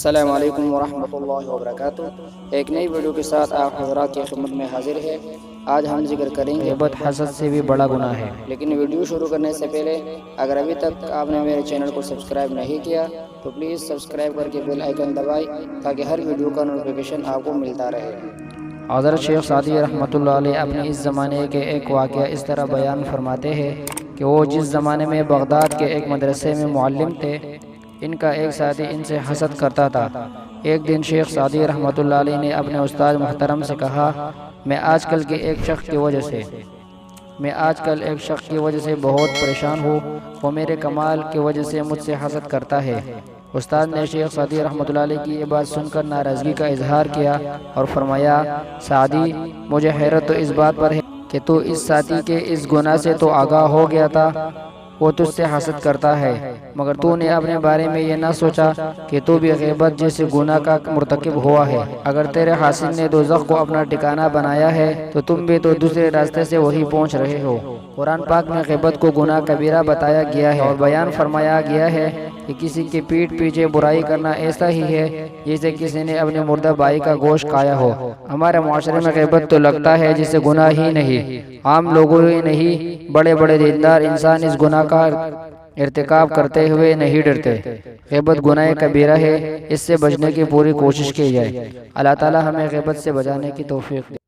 السلام علیکم ورحمۃ اللہ وبرکاتہ۔ ایک نئی ویڈیو کے ساتھ آپ حضرات کی خدمت میں حاضر ہے۔ آج ہم ذکر کریں گے غیبت حسد سے بھی بڑا گناہ ہے۔ لیکن ویڈیو شروع کرنے سے پہلے اگر ابھی تک آپ نے میرے چینل کو سبسکرائب نہیں کیا تو پلیز سبسکرائب کر کے بیل آئیکن دبائیں تاکہ ہر ویڈیو کا نوٹیفیکیشن آپ کو ملتا رہے۔ حضرت شیخ سعدی رحمۃ اللہ علیہ اپنے اس زمانے کے ایک واقعہ اس طرح بیان فرماتے ہیں کہ وہ جس زمانے میں بغداد کے ایک مدرسے میں معلم تھے، ان کا ایک ساتھی ان سے حسد کرتا تھا۔ ایک دن شیخ سعدی رحمۃ اللہ علیہ نے اپنے استاد محترم سے کہا، میں آج کل ایک شخص کی وجہ سے بہت پریشان ہوں، وہ میرے کمال کی وجہ سے مجھ سے حسد کرتا ہے۔ استاد نے شیخ سعدی رحمۃ اللہ علیہ کی یہ بات سن کر ناراضگی کا اظہار کیا اور فرمایا، سعدی، مجھے حیرت تو اس بات پر ہے کہ تو اس ساتھی کے اس گناہ سے تو آگاہ ہو گیا تھا، وہ تجھ سے حسد کرتا ہے، مگر تو نے اپنے بارے میں یہ نہ سوچا کہ تو بھی غیبت جیسے گناہ کا مرتکب ہوا ہے۔ اگر تیرے حاسد نے دوزخ کو اپنا ٹھکانہ بنایا ہے تو تم بھی تو دوسرے راستے سے وہی پہنچ رہے ہو۔ قرآن پاک میں غیبت کو گناہ کبیرہ بتایا گیا ہے اور بیان فرمایا گیا ہے کہ کسی کی پیٹھ پیچھے برائی کرنا ایسا ہی ہے جیسے کسی نے اپنے مردہ بھائی کا گوشت کھایا ہو۔ ہمارے معاشرے میں غیبت تو لگتا ہے جسے گناہ ہی نہیں، عام لوگوں ہی نہیں، بڑے بڑے دیندار انسان اس گناہ کا ارتکاب کرتے ہوئے نہیں ڈرتے۔ غیبت گناہ کبیرہ ہے، اس سے بچنے کی پوری کوشش کی جائے۔ اللہ تعالی ہمیں غیبت سے بچانے کی توفیق دے۔